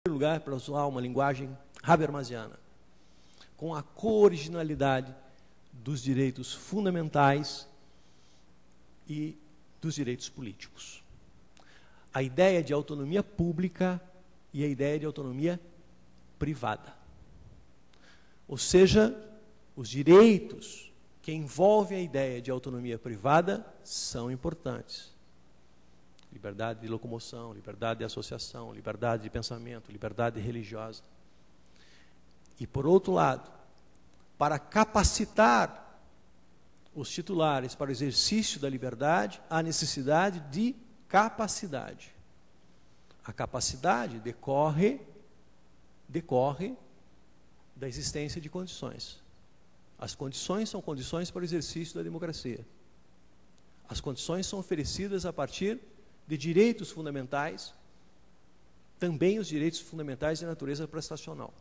lugar, para usar uma linguagem habermasiana, com a co-originalidade dos direitos fundamentais e dos direitos políticos. A ideia de autonomia pública e a ideia de autonomia privada. Ou seja, os direitos que envolvem a ideia de autonomia privada são importantes. Liberdade de locomoção, liberdade de associação, liberdade de pensamento, liberdade religiosa. E, por outro lado, para capacitar os titulares para o exercício da liberdade, há necessidade de capacidade. A capacidade decorre da existência de condições. As condições são condições para o exercício da democracia. As condições são oferecidas a partir de direitos fundamentais, também os direitos fundamentais de natureza prestacional.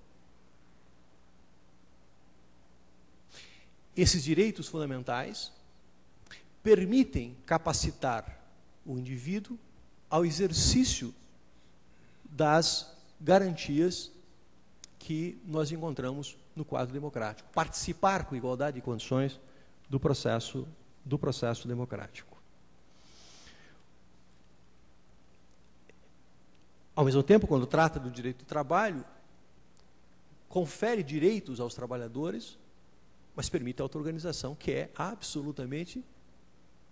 Esses direitos fundamentais permitem capacitar o indivíduo ao exercício das garantias que nós encontramos no quadro democrático. Participar com igualdade de condições do processo democrático. Ao mesmo tempo, quando trata do direito do trabalho, confere direitos aos trabalhadores, mas permite a auto-organização, que é absolutamente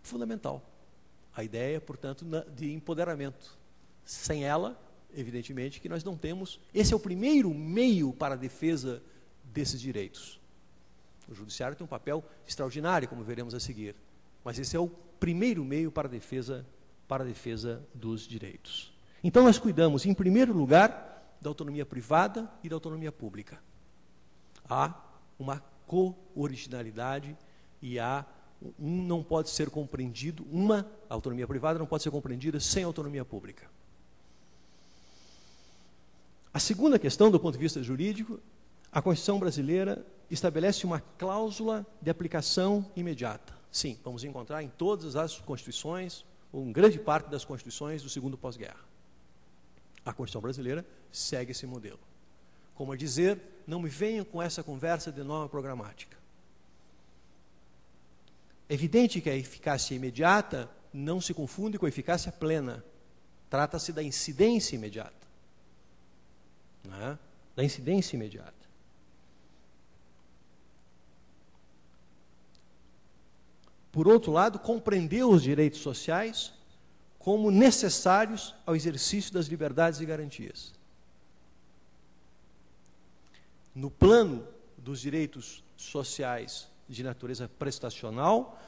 fundamental. A ideia, portanto, de empoderamento. Sem ela, evidentemente, que nós não temos... Esse é o primeiro meio para a defesa desses direitos. O judiciário tem um papel extraordinário, como veremos a seguir, mas esse é o primeiro meio para a defesa dos direitos. Então, nós cuidamos, em primeiro lugar, da autonomia privada e da autonomia pública. Há uma co-originalidade e não pode ser compreendido, a autonomia privada não pode ser compreendida sem autonomia pública. A segunda questão, do ponto de vista jurídico, a Constituição brasileira estabelece uma cláusula de aplicação imediata. Sim, vamos encontrar em todas as constituições, ou em grande parte das constituições do segundo pós-guerra. A Constituição brasileira segue esse modelo. Como a dizer, não me venham com essa conversa de norma programática. É evidente que a eficácia imediata não se confunde com a eficácia plena. Trata-se da incidência imediata. Não é? Da incidência imediata. Por outro lado, compreendeu os direitos sociais como necessários ao exercício das liberdades e garantias. No plano dos direitos sociais de natureza prestacional,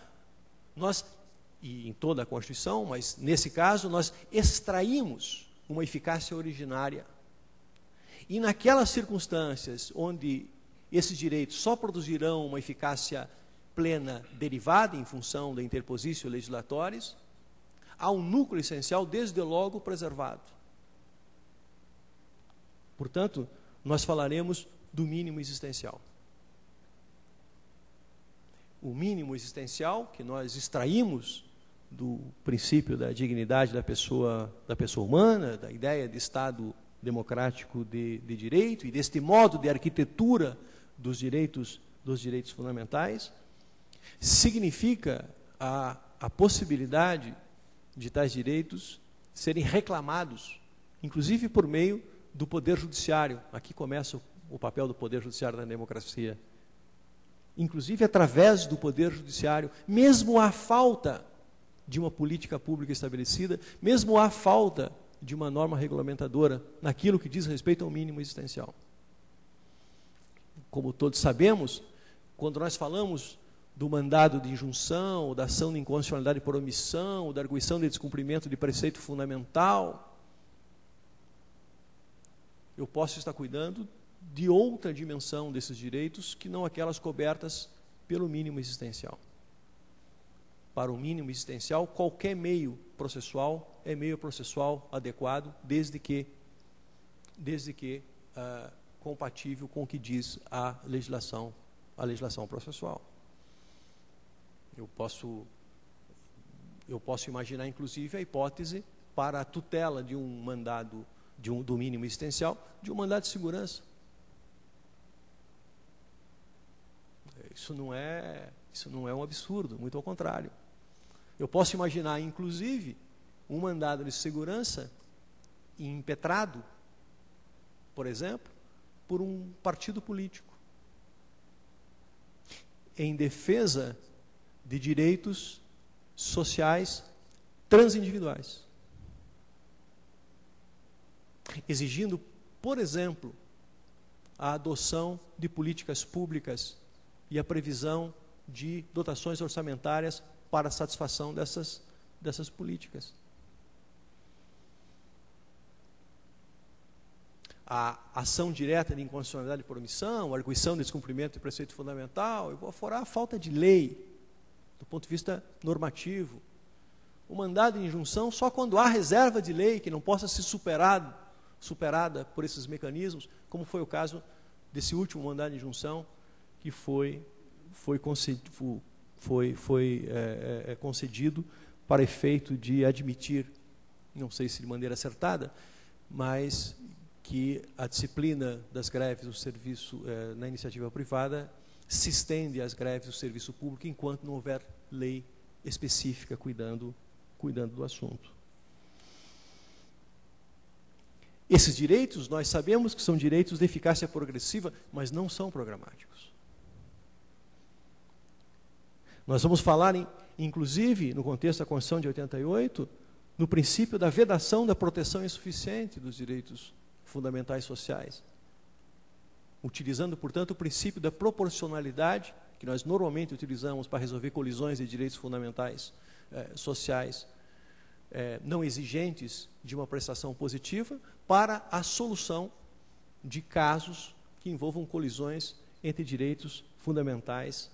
e em toda a Constituição, mas nesse caso, nós extraímos uma eficácia originária. E naquelas circunstâncias onde esses direitos só produzirão uma eficácia plena derivada em função da interpositio legislatoris, há um núcleo essencial, desde logo, preservado. Portanto, nós falaremos do mínimo existencial. O mínimo existencial que nós extraímos do princípio da dignidade da pessoa humana, da ideia de Estado democrático de direito e deste modo de arquitetura dos direitos fundamentais, significa a possibilidade de tais direitos serem reclamados, inclusive por meio do Poder Judiciário. Aqui começa o papel do Poder Judiciário na democracia. Inclusive através do Poder Judiciário, mesmo à falta de uma política pública estabelecida, mesmo à falta de uma norma regulamentadora naquilo que diz respeito ao mínimo existencial. Como todos sabemos, quando nós falamos do mandado de injunção, ou da ação de inconstitucionalidade por omissão, ou da arguição de descumprimento de preceito fundamental, eu posso estar cuidando de outra dimensão desses direitos que não aquelas cobertas pelo mínimo existencial. Para o mínimo existencial, qualquer meio processual é meio processual adequado, desde que compatível com o que diz a legislação processual. Eu posso imaginar, inclusive, a hipótese para a tutela de um mandado do mínimo existencial, de um mandado de segurança. Isso não é um absurdo, muito ao contrário. Eu posso imaginar, inclusive, um mandado de segurança impetrado, por exemplo, por um partido político, em defesa de direitos sociais transindividuais, exigindo, por exemplo, a adoção de políticas públicas e a previsão de dotações orçamentárias para a satisfação dessas políticas. A ação direta de inconstitucionalidade por omissão, a arguição de descumprimento de preceito fundamental, eu vou aforar a falta de lei, do ponto de vista normativo. O mandado de injunção só quando há reserva de lei que não possa ser superada por esses mecanismos, como foi o caso desse último mandado de injunção que foi concedido para efeito de admitir, não sei se de maneira acertada, mas que a disciplina das greves do serviço na iniciativa privada se estende às greves do serviço público enquanto não houver lei específica cuidando do assunto. Esses direitos, nós sabemos que são direitos de eficácia progressiva, mas não são programáticos. Nós vamos falar, inclusive, no contexto da Constituição de 88, no princípio da vedação da proteção insuficiente dos direitos fundamentais sociais, utilizando, portanto, o princípio da proporcionalidade, que nós normalmente utilizamos para resolver colisões de direitos fundamentais sociais não exigentes de uma prestação positiva, para a solução de casos que envolvam colisões entre direitos fundamentais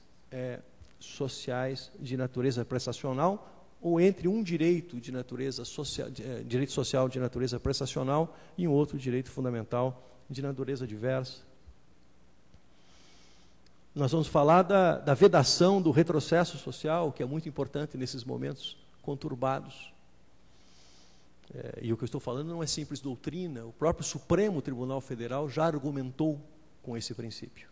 sociais de natureza prestacional ou entre um direito de natureza social, direito social de natureza prestacional e um outro direito fundamental de natureza diversa. Nós vamos falar da vedação do retrocesso social, que é muito importante nesses momentos conturbados. E o que eu estou falando não é simples doutrina, o próprio Supremo Tribunal Federal já argumentou com esse princípio.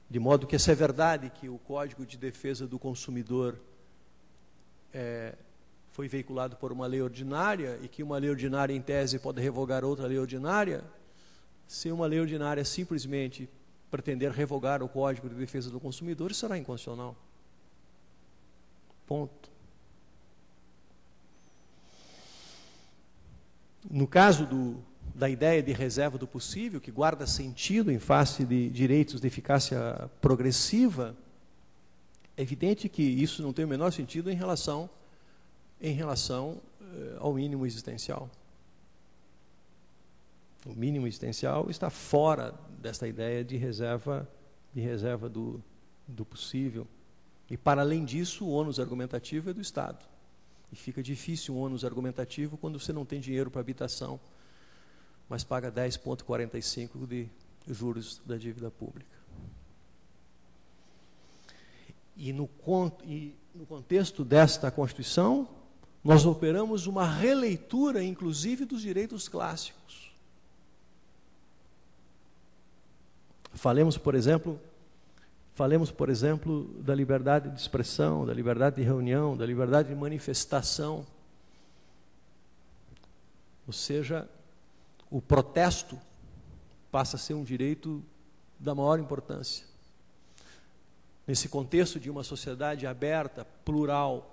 De modo que, se é verdade que o Código de Defesa do Consumidor foi veiculado por uma lei ordinária e que uma lei ordinária, em tese, pode revogar outra lei ordinária, se uma lei ordinária simplesmente pretender revogar o Código de Defesa do Consumidor, será inconstitucional. Ponto. No caso da ideia de reserva do possível, que guarda sentido em face de direitos de eficácia progressiva, é evidente que isso não tem o menor sentido em relação ao mínimo existencial. O mínimo existencial está fora desta ideia de reserva do possível. E, para além disso, o ônus argumentativo é do Estado. E fica difícil um ônus argumentativo quando você não tem dinheiro para habitação, mas paga 10,45 de juros da dívida pública. E no contexto desta Constituição, nós operamos uma releitura, inclusive, dos direitos clássicos. Falemos, por exemplo, da liberdade de expressão, da liberdade de reunião, da liberdade de manifestação. Ou seja, o protesto passa a ser um direito da maior importância. Nesse contexto de uma sociedade aberta, plural